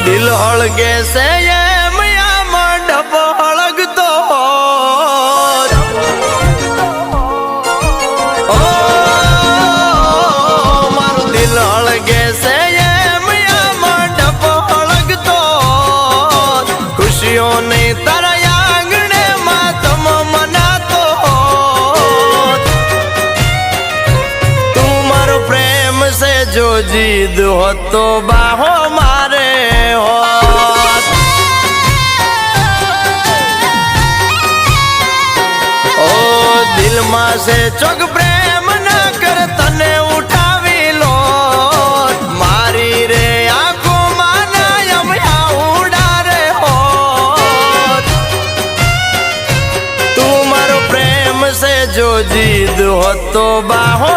દિલ હળગે છે એમ આમાં ડબો હળગતો ઓ મારું દિલ હળગે છે એમ આમાં ડબો હળગતો ખુશીઓ નહીં તારા આંગણે માતમ મનાતો તું મારો પ્રેમ છે જો જીદ હોત તો બાહો મારે હોત ઓ દિલમાં છે ચોક પ્રેમ ના કર તને ઉઠાવી લો મારી રે આંખોમાં ના અમયા ઉડારે હોત તું મારો પ્રેમ છે જો જીદ હોત તો બાહો